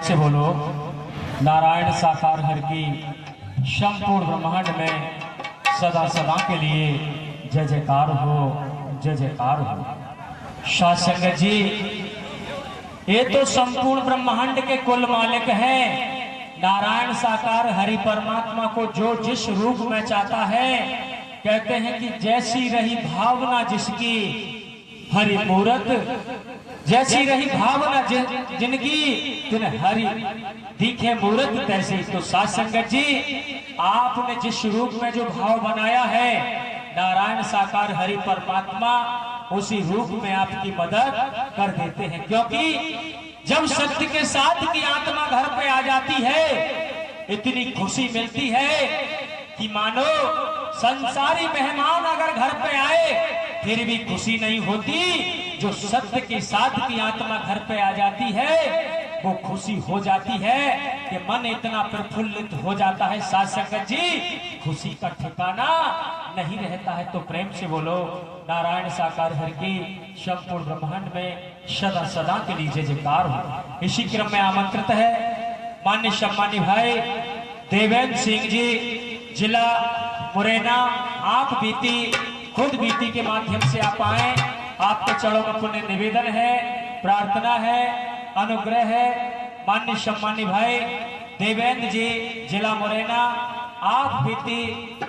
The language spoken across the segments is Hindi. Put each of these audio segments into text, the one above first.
से बोलो नारायण साकार हर की संपूर्ण ब्रह्मांड में सदा सदा के लिए जय जयकार हो, जय जयकार हो। शासंग जी, ये तो संपूर्ण ब्रह्मांड के कुल मालिक हैं। नारायण साकार हरि परमात्मा को जो जिस रूप में चाहता है, कहते हैं कि जैसी रही भावना जिसकी हरि मूरत, जैसी रही भावना जिनकी तिन हरि दिखे मूरत तैसी। तो साथ संगत जी, आपने जिस रूप में जो भाव बनाया है, नारायण साकार हरि परमात्मा उसी रूप में आपकी मदद कर देते हैं। क्योंकि जब सत्य के साथ की आत्मा घर पे आ जाती है, इतनी खुशी मिलती है कि मानो संसारी मेहमान अगर घर पे आए फिर भी खुशी नहीं होती। जो सत्य के साथ की आत्मा घर पे आ जाती है, वो खुशी हो जाती है कि मन इतना प्रफुल्लित हो जाता है। साथ संगत जी, खुशी का ठिकाना नहीं रहता है। तो प्रेम से बोलो नारायण साकार हर की संपूर्ण ब्रह्मांड में सदा सदा के लिए जय जयकार हो। इसी क्रम में आमंत्रित है मान्य सम्मानी भाई देवेंद्र सिंह जी, जिला मुरैना। आप बीती खुद बीती के माध्यम से आप आए, आपके चरणों में पुण्य निवेदन है, प्रार्थना है, अनुग्रह है। मान्य सम्मानी भाई देवेंद्र जी, जिला मुरैना, आप बीती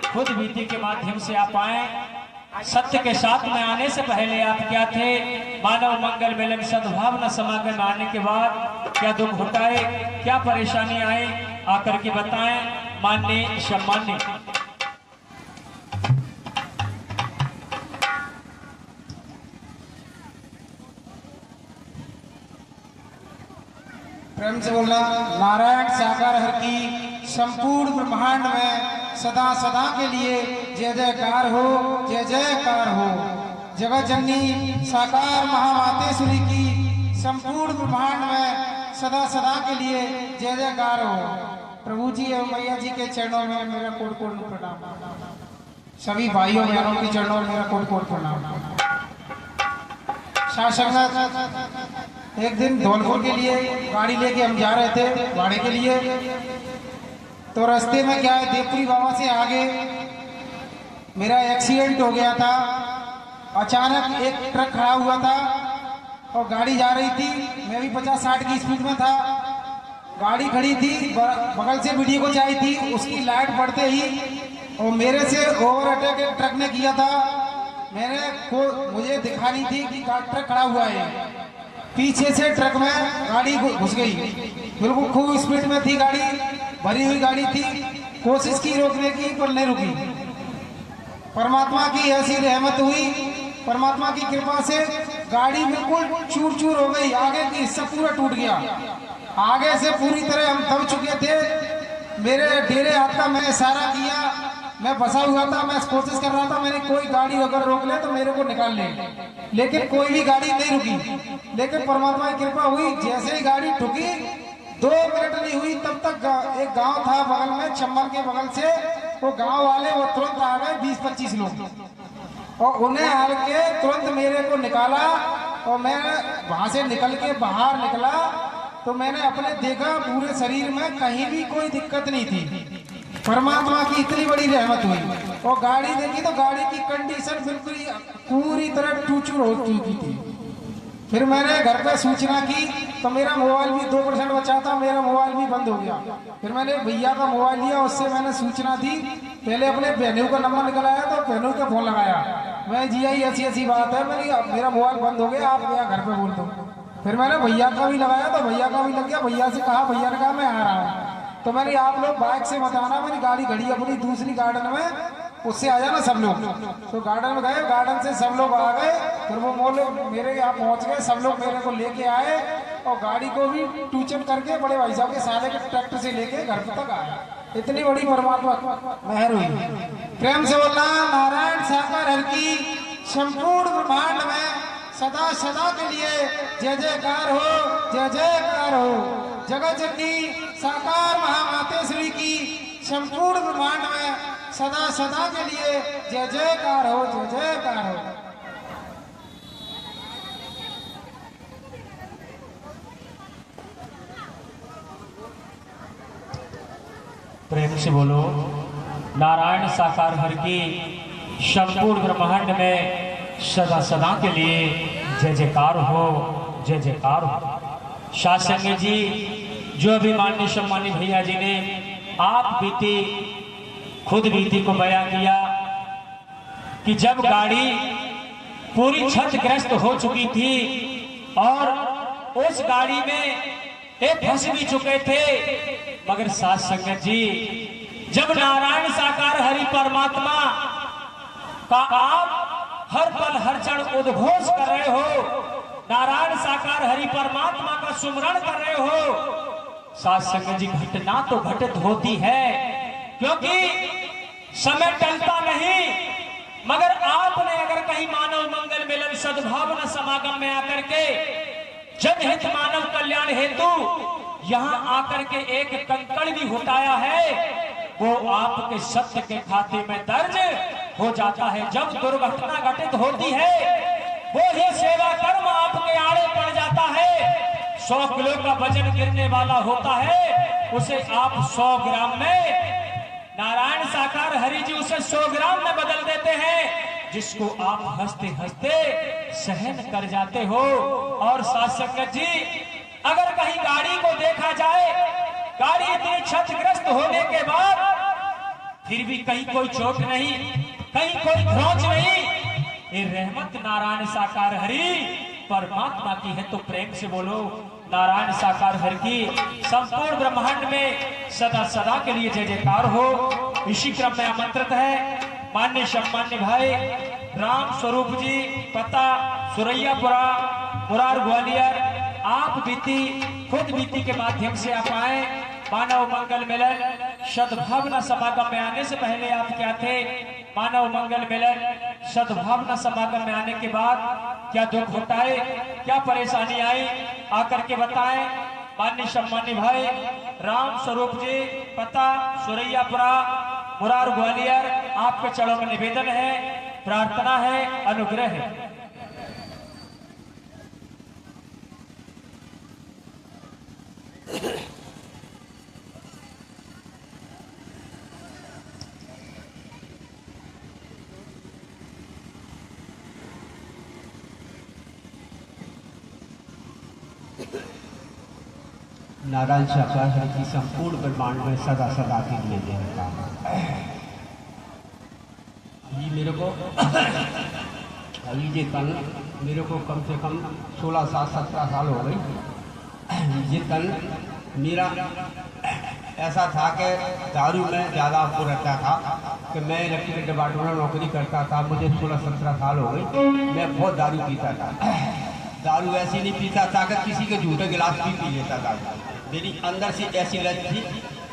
खुद बीती के माध्यम से आप आए। सत्य के साथ में आने से पहले आप क्या थे? मानव मंगल मिलन सद्भावना समागम में आने के बाद क्या दुख होता है, क्या परेशानी आए, आकर के बताएं। मान्य सम्मान्य प्रेम से बोलना नारायण साकार हर की संपूर्ण ब्रह्मांड में सदा सदा के लिए जय जयकार हो, जय जयकार हो। जगत जननी साकार महामातेश्वरी की संपूर्ण ब्रह्मांड में सदा सदा के लिए जय जयकार हो। प्रभु जी एवं मैया जी के चरणों में मेरा कोट कोट प्रणाम। सभी भाइयों बहनों के चरणों में मेरा कोट कोट प्रणाम। शासंगत, एक दिन धौलपुर के लिए गाड़ी लेके हम जा रहे थे भाड़े के लिए। तो रास्ते में क्या है, देवपुरी बाबा से आगे मेरा एक्सीडेंट हो गया था। अचानक एक ट्रक खड़ा हुआ था और गाड़ी जा रही थी, मैं भी 50-60 की स्पीड में था। गाड़ी खड़ी थी, बगल से वीडियो को चाहिए थी, उसकी लाइट पड़ते ही और मेरे से ओवरटेक एक ट्रक ने किया था। मुझे दिखा नहीं थी कि ट्रक खड़ा हुआ है। पीछे से ट्रक में गाड़ी घुस गई, बिल्कुल खूब स्पीड में थी गाड़ी, भरी हुई गाड़ी थी। कोशिश की रोकने की पर नहीं रुकी। परमात्मा की ऐसी रहमत हुई, परमात्मा की कृपा से गाड़ी बिल्कुल चूर चूर हो गई। आगे की हिस्सा पूरा टूट गया, आगे से पूरी तरह हम दब चुके थे। मेरे डेरे हाथ का मैंने इशारा किया, मैं फंसा हुआ था, मैं कोशिश कर रहा था मैंने कोई गाड़ी अगर रोक ले तो मेरे को निकाल ले, लेकिन कोई भी गाड़ी नहीं रुकी। लेकिन परमात्मा की कृपा हुई, जैसे ही गाड़ी ठुकी 2 मिनट नहीं हुई तब तक एक गांव था बगल में, चंबल के बगल से, वो गांव वाले वो तुरंत आ गए 20-25 लोग और उन्हें आल के तुरंत मेरे को निकाला। और मैं वहां से निकल के बाहर निकला तो मैंने अपने देखा पूरे शरीर में कहीं भी कोई दिक्कत नहीं थी। परमात्मा की इतनी बड़ी रहमत हुई। और गाड़ी देखी तो गाड़ी की कंडीशन बिल्कुल पूरी तरह टूचूर हो चुकी थी। फिर मैंने घर पे सूचना की तो मेरा मोबाइल भी 2% बचा था, मेरा मोबाइल भी बंद हो गया। फिर मैंने भैया का मोबाइल लिया, उससे मैंने सूचना दी। पहले अपने बहनों का नंबर निकल आया तो बहनों का फोन लगाया, मैं जी आई ऐसी बात है, मेरा मोबाइल बंद हो गया, आप यहाँ घर पे बोल दो। फिर मैंने भैया का भी लगाया तो भैया का भी लग गया। भैया से कहा, भैया ने कहा मैं आ रहा हूँ। तो मैंने आप लोग बाइक से मत आना, मेरी गाड़ी खड़ी अपनी दूसरी गार्डन में, उससे आ जाना सब लोग। तो गार्डन में गए, गार्डन से सब लोग आ गए। फिर वो लोग मेरे यहाँ पहुंच गए, सब लोग मेरे को लेके आए और गाड़ी को भी टूचन करके बड़े भाई साहब के साले के ट्रैक्टर से लेके घर तक आया। इतनी बड़ी परमात्मा मेहर हुई। प्रेम से बोलना नारायण साकार हर की संपूर्ण ब्रह्मांड में सदा सदा के लिए जय जयकार हो, जय जयकार हो। जगत जननी साकार महामातेश्वरी की संपूर्ण ब्रह्मांड में सदा सदा के लिए जय जयकार हो, जय जयकार हो। प्रेम से बोलो नारायण साकार हर की संपूर्ण ब्रह्मांड में सदा सदा के लिए जय जयकार हो, जय जयकार हो। शासंग जी जो अभिमान्य सम्मानित भैया जी ने आप बीती खुद बीती को बयां किया कि जब गाड़ी पूरी क्षतिग्रस्त हो चुकी थी और उस गाड़ी में एक फंस भी चुके थे, मगर साथ संगत जी जब नारायण साकार हरि परमात्मा का आप हर पल हर क्षण उद्घोष कर रहे हो, नारायण साकार हरि परमात्मा का सुमरण कर रहे हो, साथ संगत जी घटना तो घटित होती है क्योंकि समय टलता नहीं। मगर आपने अगर कहीं मानव मंगल मिलन सद्भावना समागम में आकर के जनहित मानव कल्याण हेतु यहाँ आकर के एक कंकड़ भी उठाया है, वो आपके सत्य के खाते में दर्ज हो जाता है। जब दुर्घटना घटित होती है वो ही सेवा कर्म आपके आड़े पड़ जाता है। 100 किलो का वजन गिरने वाला होता है, उसे आप 100 ग्राम में, नारायण साकार हरि जी उसे 100 ग्राम में बदल देते हैं, जिसको आप हंसते हंसते सहन कर जाते हो। और शासक जी अगर कहीं गाड़ी को देखा जाए, गाड़ी इतनी क्षतिग्रस्त होने के बाद फिर भी कहीं कोई चोट नहीं, कहीं कोई खरोंच नहीं, ये रहमत नारायण साकार हरि परमात्मा की है। तो प्रेम से बोलो नारायण साकार हरि की संपूर्ण ब्रह्मांड में सदा सदा के लिए जय जयकार हो। इसी क्रम में आमंत्रित है मान्य सम्मान्य भाई राम स्वरूप जी, पता सुरैयापुरा, मुरार ग्वालियर, आप बीती खुद बीती के माध्यम से आप आए। मानव मंगल मिलन सद्भावना समागम में आने से पहले आप क्या थे, मानव मंगल मिलन सद्भावना समागम में आने के बाद क्या दुख होता है, क्या परेशानी आई, आकर के बताएं। मान्य सम्मान्य भाई राम स्वरूप जी, पता सुरैयापुरा, मुरार ग्वालियर, आपके चरणों में निवेदन है, प्रार्थना है, अनुग्रह है। नारायण साकार हरि की संपूर्ण ब्रह्मांड में सदा सदा के लिए देवता अभी मेरे को अभी ये कल मेरे को कम से कम 16-17 साल हो गई। ये कल मेरा ऐसा था कि दारू में ज़्यादा आपको रहता था कि मैं इलेक्ट्रिकल डिपार्टमेंट में नौकरी करता था। मुझे 16-17 साल हो गई, मैं बहुत दारू पीता था। दारू ऐसी नहीं पीता था कि किसी के झूठे गिलास भी पी लेता था। मेरी अंदर से ऐसी लत थी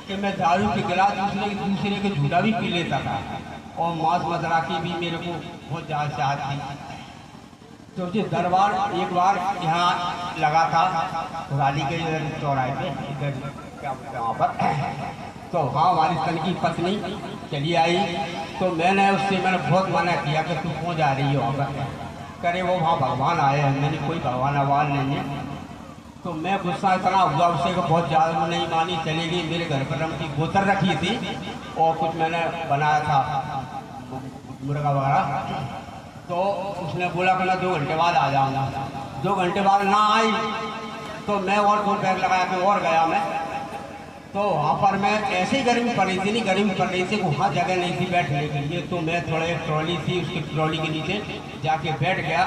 कि मैं दारू के गिलास दूसरे के झूठा भी पी लेता था, और मांस मदरा की भी मेरे को बहुत ज़्यादा चाहत थी। तो ये दरबार एक बार यहाँ लगा था राली के चौराहे पे, इधर क्या वहाँ पर। तो हाँ, हमारी तन की पत्नी चली आई, तो मैंने बहुत मना किया कि तू क्यों जा रही हो वहाँ पर। करे वो वहाँ भगवान आए हैं, मैंने कोई भगवान आवाज नहीं है। तो मैं गुस्सा इतना हुआ उससे कि बहुत ज़्यादा नहीं मानी, चली गई। मेरे घर पर की बोतल रखी थी और कुछ मैंने बनाया था मुर्गा वगैरह, तो उसने बोला कि मैं 2 घंटे बाद आ जाऊँगा। 2 घंटे बाद ना आई तो मैं और 2 बैग लगाया के और गया मैं। तो वहाँ पर मैं ऐसे ही गर्मी पड़ रही थी, नहीं गर्मी पड़ रही थी, वहाँ जगह नहीं थी बैठने के लिए। तो मैं थोड़ा एक ट्रॉली थी, उसकी ट्रॉली के नीचे जाके बैठ गया।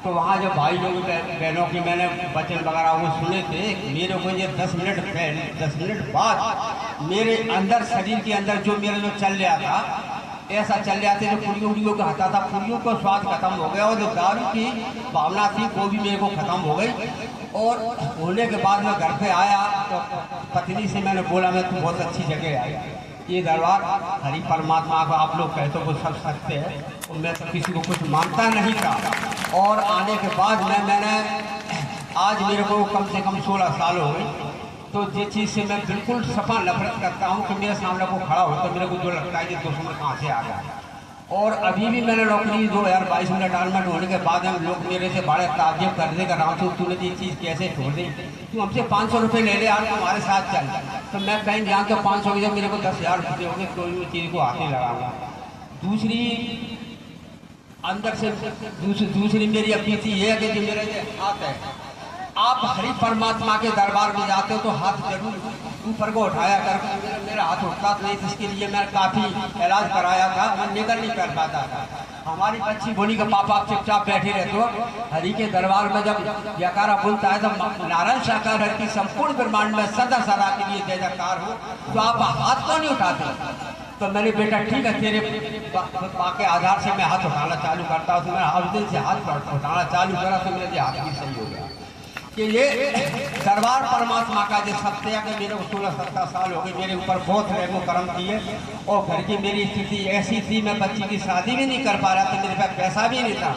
तो वहाँ जो भाई लोग बहनों की मैंने वचन वगैरह वो सुने थे, मेरे को ये 10 मिनट बाद मेरे अंदर शरीर के अंदर जो चल रहा था, ऐसा चल रहा था जो पुड़ियों को हटा था, पुड़ियों का स्वाद खत्म हो गया, और जो दारू की भावना थी वो भी मेरे को खत्म हो गई। और होने के बाद मैं घर पे आया तो पत्नी से मैंने बोला मैं तो बहुत अच्छी जगह आई, ये दरबार हरि परमात्मा को आप लोग कहते हो सब सकते हैं, और मैं तो किसी को कुछ मानता नहीं था। और आने के बाद मैंने आज मेरे को कम से कम 16 साल हो गए। तो जिस चीज़ से मैं बिल्कुल सफा नफरत करता हूँ कि मेरे सामने को खड़ा हो तो मेरे को जो लगता है कि दुश्मन कहाँ से आ गया। और अभी भी मैंने नौकरी 2022 में रिटायरमेंट होने के बाद हम लोग मेरे से बड़े ताज्जुब करने का राम तूने ये चीज़ कैसे छोड़ दी, तू हमसे 500 रुपये ले ले यार, हमारे साथ चल। तो मैं कहीं ध्यान तो 500 की जब मेरे को 10,000 रुपये हो गए, कोई भी चीज़ को हाथ नहीं लगाऊंगा। दूसरी अंदर से दूसरी मेरी अपील ये है कि जो मेरे हाथ है, आप हरि परमात्मा के दरबार में जाते हो तो हाथ जरूर ऊपर को उठाया कर। मेरा हाथ उठता नहीं, जिसके लिए मैं काफ़ी इलाज कराया था, मैं निकल नहीं कर पाता था। हमारी बच्ची बोली कि पापा आप चुपचाप बैठे रहते हो, हरि के दरबार में जब जयकारा बोलता है तो नारायण साकार हरि की संपूर्ण ब्रह्मांड में सदा सदा के लिए जय जयकार हो, तो आप हाथ क्यों नहीं उठाते? तो मैंने बेटा ठीक है, तेरे के आधार से मैं हाथ उठाना चालू करता हूँ। तो मैंने हर दिन से हाथ उठाना चालू करा तो मेरे हाथ भी सही हो गया कि ये दरबार परमात्मा का जो सत्य है कि मेरे को 16-17 साल हो गए, मेरे ऊपर बहुत रहमो करम किए। और घर की मेरी स्थिति ऐसी थी, मैं बच्ची की शादी भी नहीं कर पा रहा था, मेरे पास पैसा भी नहीं था।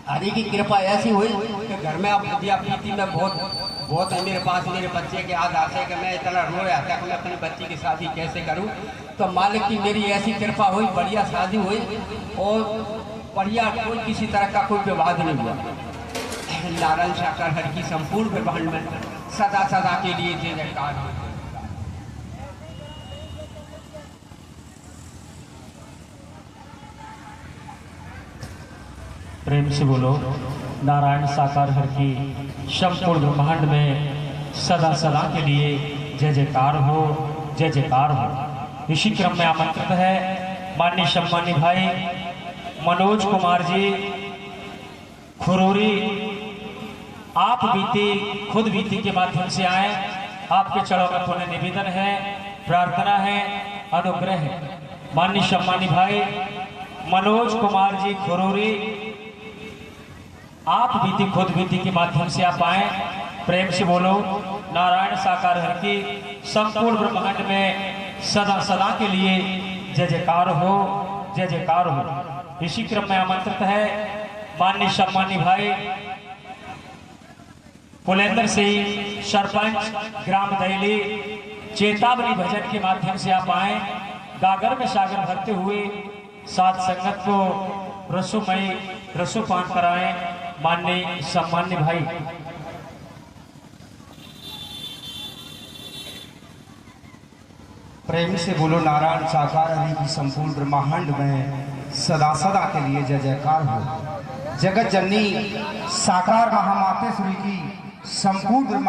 हरि की कृपा ऐसी हुई कि घर में अब दिया प्रीति में बहुत है मेरे पास, मेरे बच्चे के आधार से कि मैं इतना रो रहा था कि मैं अपनी बच्ची की शादी कैसे करूं। तो मालिक की मेरी ऐसी कृपा हुई, बढ़िया शादी हुई और बढ़िया कोई किसी तरह का कोई विवाद नहीं हुआ। नारायण साकार हरि की संपूर्ण ब्रह्मांड में सदा सदा के लिए जय जयकार हो। प्रेम से बोलो नारायण साकार हरि की संपूर्ण ब्रह्मांड में सदा सदा के लिए जय जयकार हो, जय जयकार हो। इसी क्रम में आमंत्रित है माननीय सम्मानी भाई मनोज कुमार जी खुरोरी। आप खुद बीती के माध्यम से आए, आपके चरणों में पुण्य निवेदन है, प्रार्थना है, अनुग्रह है। माननीय सम्मानी भाई मनोज कुमार जी खुरोरी, आप खुद बीती के माध्यम से आप आए। प्रेम से बोलो नारायण साकार हरि की संपूर्ण ब्रह्मांड में सदा सदा के लिए जय जयकार हो, जय जयकार हो। इसी क्रम में आमंत्रित है माननीय सम्मानी भाई पुलेंद्र सिंह सरपंच ग्राम दैली। चेतावनी भजन के माध्यम से आप आए, गागर में सागर भरते हुए साथ संगत को रसोपान कराएं। माननीय सम्मान्य भाई प्रेम से बोलो नारायण साकार हरि की संपूर्ण ब्रह्मांड में सदा सदा के लिए जय जयकार हो। जगत जननी साकार महामातेश्वरी की संपूर्ण